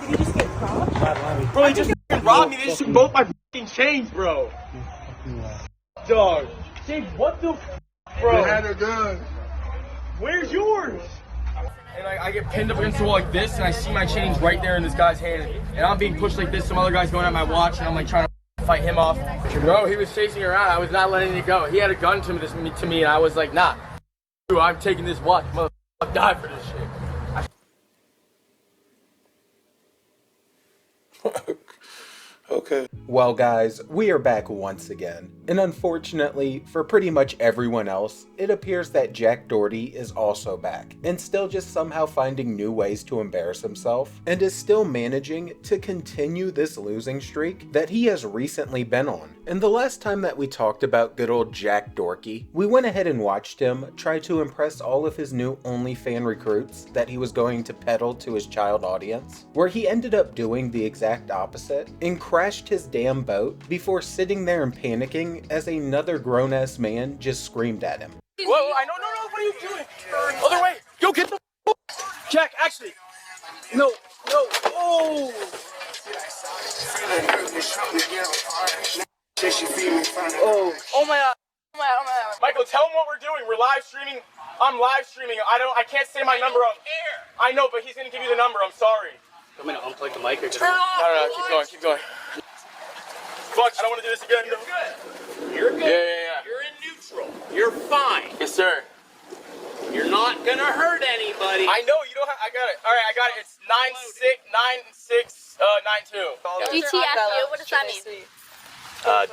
Did he just get robbed? Bro, he just robbed me. They just took both my fucking chains, bro. Dog. Jake, what the bro? They had a gun. Where's yours? And I get pinned up against the wall like this, and I see my chains right there in this guy's hand. And I'm being pushed like this. Some other guy's going at my watch, and I'm like trying to fight him off. Bro, he was chasing me around. I was not letting it go. He had a gun to me, and I was like, nah. I'm taking this watch. Motherfucker, die for this shit. Okay. Well guys, we are back once again, and unfortunately, for pretty much everyone else, it appears that Jack Doherty is also back, and still just somehow finding new ways to embarrass himself, and is still managing to continue this losing streak that he has recently been on. And the last time that we talked about good old Jack Doherty, we went ahead and watched him try to impress all of his new OnlyFans recruits that he was going to peddle to his child audience, where he ended up doing the exact opposite, and crashed his damn boat before sitting there and panicking as another grown-ass man just screamed at him. Whoa, I know, no, what are you doing? Other way, yo, get the Jack, actually. No, oh. Oh my god. Michael, tell him what we're doing. We're live streaming. I'm live streaming. I can't say my number up. I know, but he's gonna give you the number. I'm sorry. I'm gonna unplug the mic or just... No, keep going. Fuck, I don't want to do this again. You're good. Yeah. You're in neutral. You're fine. Yes, sir. You're not gonna hurt anybody. I know, you don't have, I got it. All right, I got it. It's 9692. GTFU, what does that mean?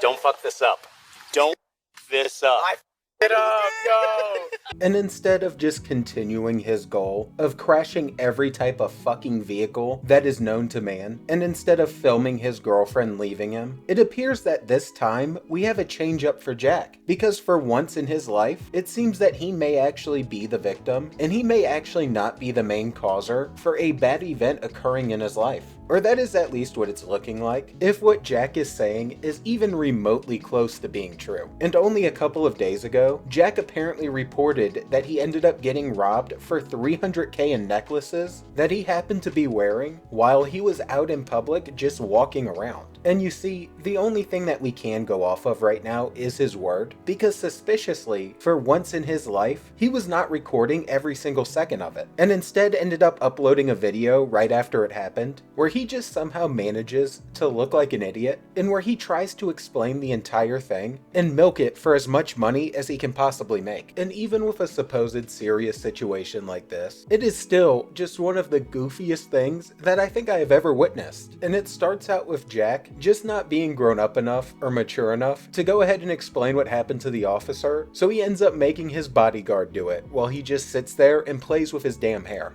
Don't fuck this up. Don't fuck this up. I f***ed up, yo. And instead of just continuing his goal of crashing every type of fucking vehicle that is known to man, and instead of filming his girlfriend leaving him, it appears that this time we have a change up for Jack, because for once in his life, it seems that he may actually be the victim, and he may actually not be the main causer for a bad event occurring in his life. Or that is at least what it's looking like, if what Jack is saying is even remotely close to being true. And only a couple of days ago, Jack apparently reported that he ended up getting robbed for $300K in necklaces that he happened to be wearing while he was out in public just walking around. And you see, the only thing that we can go off of right now is his word, because suspiciously, for once in his life, he was not recording every single second of it, and instead ended up uploading a video right after it happened, where he just somehow manages to look like an idiot, and where he tries to explain the entire thing and milk it for as much money as he can possibly make. And even with a supposed serious situation like this, it is still just one of the goofiest things that I think I have ever witnessed. And it starts out with Jack just not being grown up enough or mature enough to go ahead and explain what happened to the officer, so he ends up making his bodyguard do it while he just sits there and plays with his damn hair.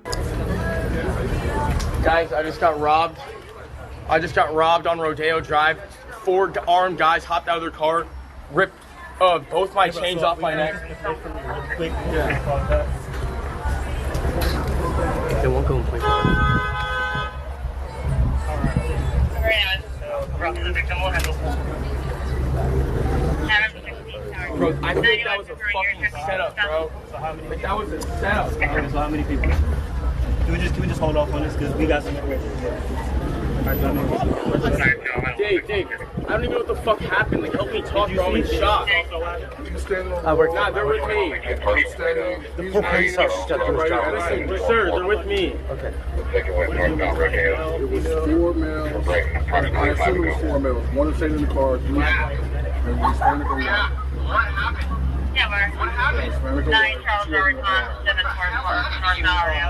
Guys, I just got robbed. On Rodeo Drive. 4 armed guys hopped out of their car, ripped both my chains off my neck. They won't go and play. Bro, I think that was a fucking setup, bro. Like, that was a setup. Okay, so how many people? Can we just hold off on this because we got some information. Dave, I don't even know what the fuck happened. Like, help me talk, bro. I'm in shock. Nah, they're with me. The poor police officer just Listen, sir, they're with me. Okay. It was 4 males. I assume it was 4 males. One is staying in the car, 3 and we standing in the What happened? Yeah, what happened? 9 Charles Road, 7 North Mario.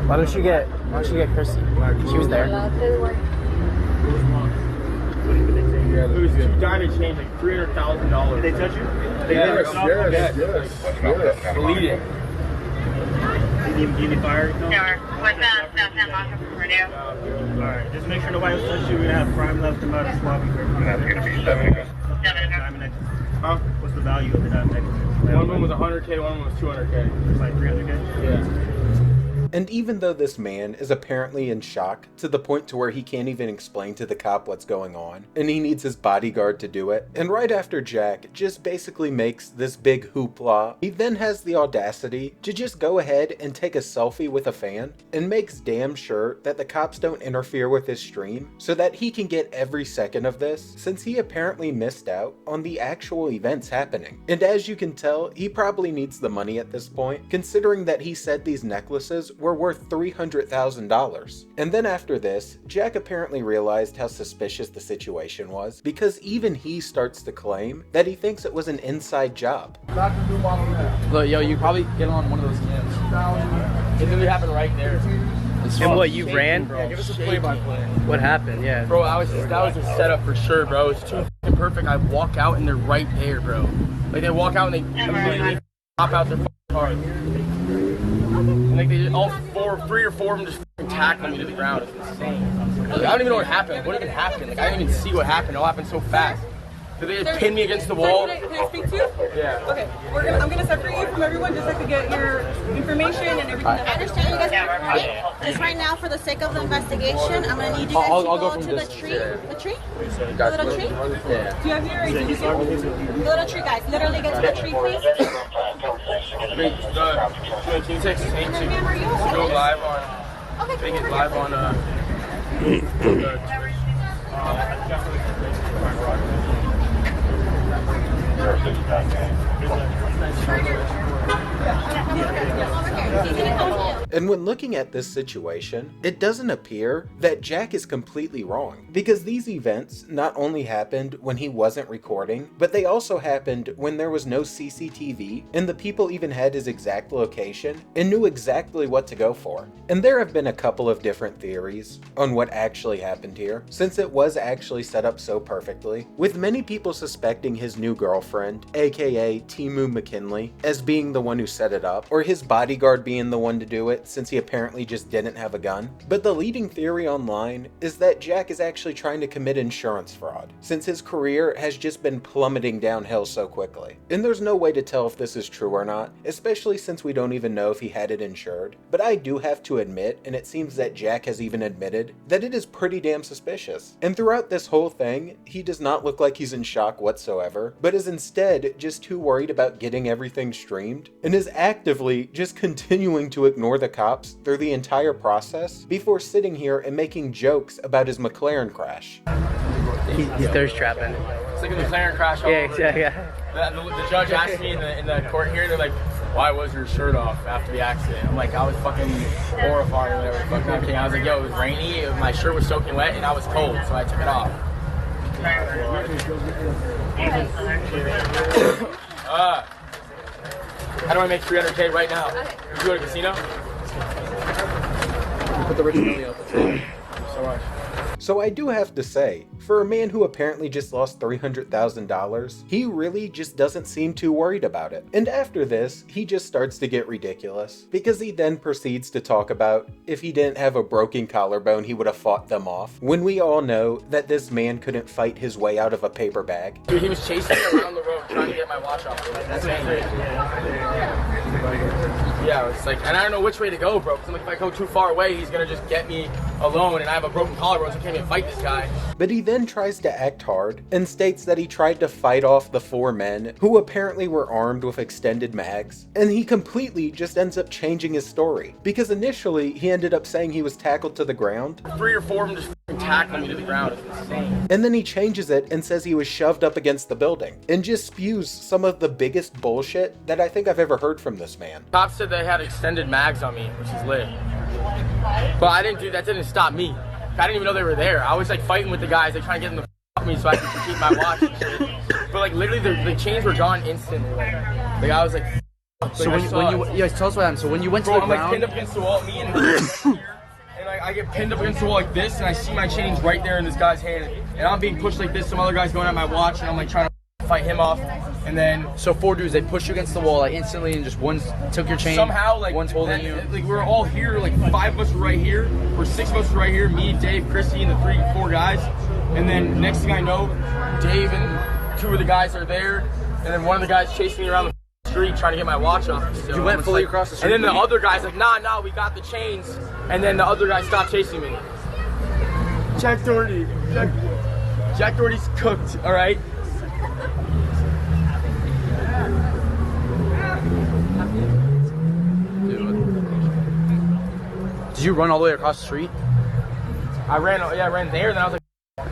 Why don't you get Chrissy? She was there. It was 2 diamond chains, like $300,000. Did they touch you? Yes. Bleeding. You need fire? No? What's that? South Locker from Rodeo. Alright, just make sure nobody else touches you. We're gonna have crime left come out and swap you. That's gonna be 7. Diamond necklace. Huh? What's the value of the diamond necklace? One of them was 100K, one of them was 200K. It's like 300K? Yeah. And even though this man is apparently in shock to the point to where he can't even explain to the cop what's going on, and he needs his bodyguard to do it, and right after Jack just basically makes this big hoopla, he then has the audacity to just go ahead and take a selfie with a fan, and makes damn sure that the cops don't interfere with his stream so that he can get every second of this, since he apparently missed out on the actual events happening. And as you can tell, he probably needs the money at this point, considering that he said these necklaces were worth $300,000. And then after this, Jack apparently realized how suspicious the situation was, because even he starts to claim that he thinks it was an inside job. Look, yo, you probably get on one of those cams. It literally happened right there. And what, you ran? Yeah, give us a play-by-play. What happened? Yeah. Bro, that was a setup for sure, bro. It's too f***ing perfect. I walk out and they're right there, bro. Like they walk out and they pop out their car. And like they just, three or four of them just f***ing tackle me to the ground. It's insane. Like, I don't even know what happened. What even happened? Like I didn't even see what happened. It all happened so fast. Did they just pin me against the wall? Can I speak to you? Yeah. Okay. I'm gonna separate you from everyone just so I can get your information and everything. I understand you guys have to meet. Just right now, for the sake of the investigation, I'm gonna need you guys to go to the tree. The tree? The little tree? Yeah. Do you have your ID? The little tree, guys. Literally get to the tree, please. Wait, can you text me to go live on? Okay. They get live on And when looking at this situation, it doesn't appear that Jack is completely wrong, because these events not only happened when he wasn't recording, but they also happened when there was no CCTV, and the people even had his exact location and knew exactly what to go for. And there have been a couple of different theories on what actually happened here, since it was actually set up so perfectly, with many people suspecting his new girlfriend, aka Timu McKinley, as being the one who set it up, or his bodyguard being the one to do it, since he apparently just didn't have a gun. But the leading theory online is that Jack is actually trying to commit insurance fraud, since his career has just been plummeting downhill so quickly. And there's no way to tell if this is true or not, especially since we don't even know if he had it insured. But I do have to admit, and it seems that Jack has even admitted, that it is pretty damn suspicious. And throughout this whole thing, he does not look like he's in shock whatsoever, but is instead just too worried about getting everything streamed, and is actively just continuing to ignore the cops through the entire process before sitting here and making jokes about his McLaren crash. He's thirst trapping. It's like a McLaren crash. Yeah, exactly. Yeah. The judge asked me in the court here, they're like, why was your shirt off after the accident? I'm like, I was fucking horrified or whatever. Fucking everything. I was like, yo, it was rainy, my shirt was soaking wet, and I was cold, so I took it off. How do I make 300K right now? You go to a casino? Put the rich money up. So much. So I do have to say, for a man who apparently just lost $300,000, he really just doesn't seem too worried about it. And after this, he just starts to get ridiculous, because he then proceeds to talk about if he didn't have a broken collarbone, he would have fought them off, when we all know that this man couldn't fight his way out of a paper bag. Dude, he was chasing me around the road trying to get my watch off. That's insane. Yeah, it's like, and I don't know which way to go, bro, because I'm like, if I go too far away, he's gonna just get me alone, and I have a broken collarbone, so I can't even fight this guy. But he then tries to act hard and states that he tried to fight off the four men who apparently were armed with extended mags, and he completely just ends up changing his story, because initially he ended up saying he was tackled to the ground. 3 or 4 of them just tackle me to the ground. It's insane. And then he changes it and says he was shoved up against the building, and just spews some of the biggest bullshit that I think I've ever heard from this man. Cops said they had extended mags on me, which is lit. But I didn't do that. Didn't stop me. I didn't even know they were there. I was like fighting with the guys, like trying to get them to f me so I could keep my watch and shit. But like literally the chains were gone instantly. Like I was like, So when you tell us what happened. So when you went to bro, the I'm ground, like pinned up against the wall, me and like I get pinned up against the wall like this, and I see my chains right there in this guy's hand, and I'm being pushed like this. Some other guy's going at my watch, and I'm like trying to fight him off. And then so 4 dudes, they pushed you against the wall like instantly, and just one took your chain. Somehow, like one's holding you. Like we were all here, like 5 of us were right here, or 6 of us were right here. Me, Dave, Christy, and the 4 guys. And then next thing I know, Dave and 2 of the guys are there, and then one of the guys chasing me around the street trying to get my watch off. You went fully across the street? And then the other guy's like, nah, we got the chains. And then the other guy stopped chasing me. Jack Doherty. Jack Doherty's cooked, all right? Did you run all the way across the street? I ran there, then I was like,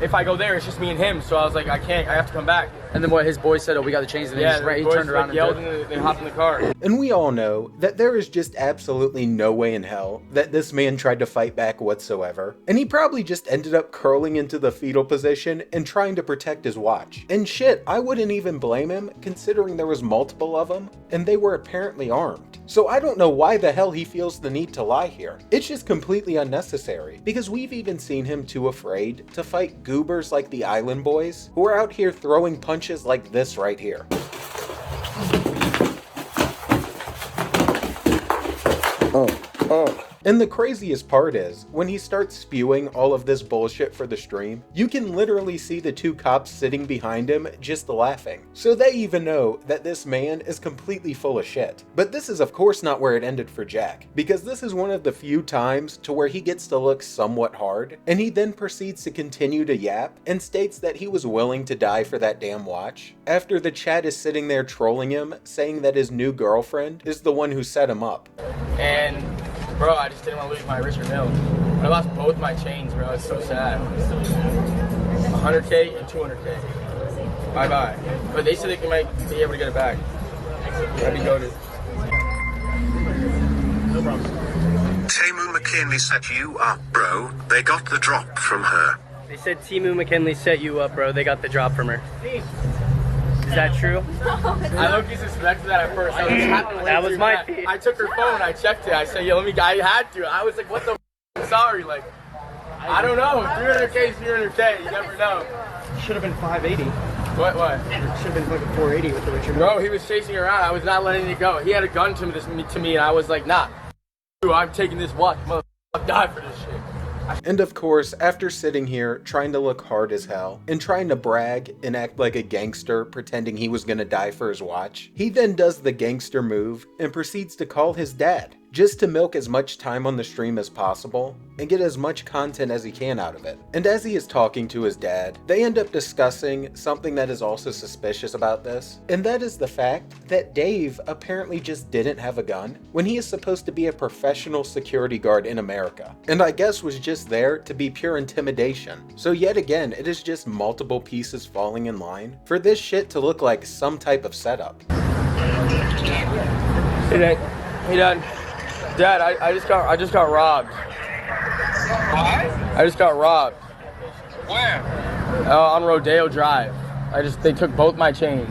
if I go there, it's just me and him. So I was like, I have to come back. And then what his boys said, oh, we got the chains, and Yeah, he boys, turned around like, yelled and they hopped in the car. And we all know that there is just absolutely no way in hell that this man tried to fight back whatsoever. And he probably just ended up curling into the fetal position and trying to protect his watch. And shit, I wouldn't even blame him considering there was multiple of them and they were apparently armed. So I don't know why the hell he feels the need to lie here. It's just completely unnecessary because we've even seen him too afraid to fight goobers like the Island Boys who are out here throwing punches like this right here. And the craziest part is, when he starts spewing all of this bullshit for the stream, you can literally see the two cops sitting behind him just laughing. So they even know that this man is completely full of shit. But this is of course not where it ended for Jack, because this is one of the few times to where he gets to look somewhat hard, and he then proceeds to continue to yap and states that he was willing to die for that damn watch, after the chat is sitting there trolling him, saying that his new girlfriend is the one who set him up. And bro, I just didn't want to lose my Richard Mille. I lost both my chains, bro. It's so sad. 100K and 200K. Bye-bye. But they said they might be able to get it back. Let me go to. No problem. Timu McKinley set you up, bro. They got the drop from her. They said Timu McKinley set you up, bro. They got the drop from her. Is that true? I low-key suspected that at first. That was my feed. I took her phone, I checked it. I said, yo, I had to. I was like, what the f? Sorry, like, I don't know. 300K is 300K. You never know. Should have been 580. What? It should have been fucking 480 with the Richard. Bro, he was chasing around. I was not letting it go. He had a gun to me, and I was like, nah. I'm taking this watch. Motherfucker, die for this shit. And of course, after sitting here trying to look hard as hell and trying to brag and act like a gangster pretending he was gonna die for his watch, he then does the gangster move and proceeds to call his dad, just to milk as much time on the stream as possible and get as much content as he can out of it. And as he is talking to his dad, they end up discussing something that is also suspicious about this, and that is the fact that Dave apparently just didn't have a gun when he is supposed to be a professional security guard in America, and I guess was just there to be pure intimidation. So yet again, it is just multiple pieces falling in line for this shit to look like some type of setup. Hey, Dad. Dad, I just got robbed. What? I just got robbed. Where? On Rodeo Drive. They took both my chains.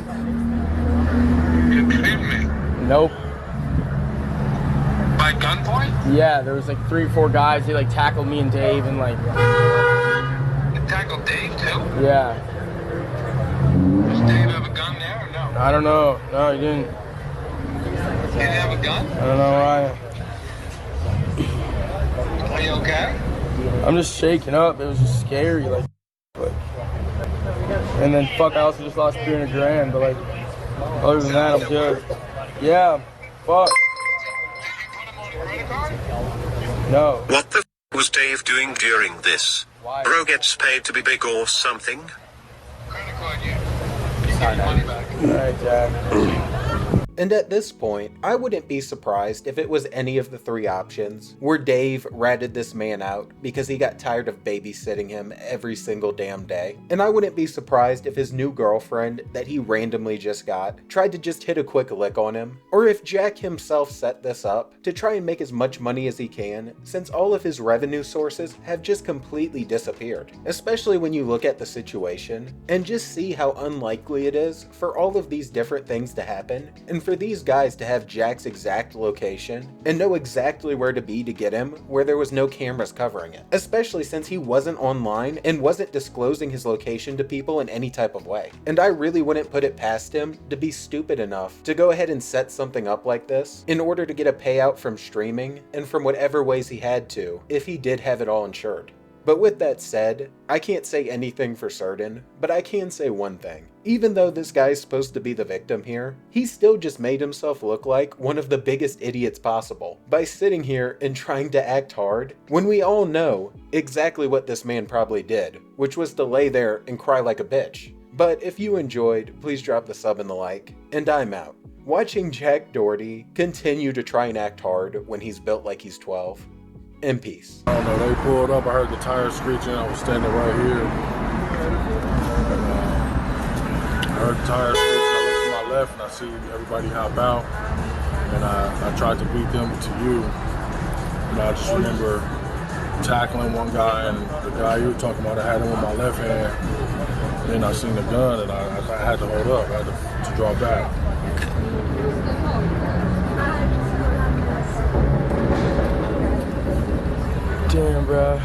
You kidding me? Nope. By gunpoint? Yeah, there was like 3 or 4 guys. They like tackled me and Dave and like. You tackled Dave too? Yeah. Does Dave have a gun there or no? I don't know. No, he didn't. He didn't have a gun? I don't know why. Are you okay? I'm just shaking up. It was just scary, like. And then I also just lost 300 grand, but like, other than that, I'm good. Yeah, fuck. No. What the f was Dave doing during this? Why? Bro gets paid to be big or something? Credit card, yeah. You get your money back. Alright, Jack. And at this point, I wouldn't be surprised if it was any of the 3 options, where Dave ratted this man out because he got tired of babysitting him every single damn day. And I wouldn't be surprised if his new girlfriend that he randomly just got tried to just hit a quick lick on him, or if Jack himself set this up to try and make as much money as he can, since all of his revenue sources have just completely disappeared. Especially when you look at the situation and just see how unlikely it is for all of these different things to happen, and for these guys to have Jack's exact location and know exactly where to be to get him where there was no cameras covering it, especially since he wasn't online and wasn't disclosing his location to people in any type of way. And I really wouldn't put it past him to be stupid enough to go ahead and set something up like this in order to get a payout from streaming and from whatever ways he had to if he did have it all insured. But with that said, I can't say anything for certain, but I can say one thing. Even though this guy's supposed to be the victim here, he still just made himself look like one of the biggest idiots possible by sitting here and trying to act hard when we all know exactly what this man probably did, which was to lay there and cry like a bitch. But if you enjoyed, please drop the sub and the like, and I'm out. Watching Jack Doherty continue to try and act hard when he's built like he's 12. In peace. I don't know, they pulled up, I heard the tires screeching, I was standing right here. I heard the tires screeching, I looked to my left and I see everybody hop out. And I tried to beat them to you. And I just remember tackling one guy, and the guy you were talking about, I had him with my left hand. Then I seen the gun and I had to hold up, I had to draw back. Damn, bro.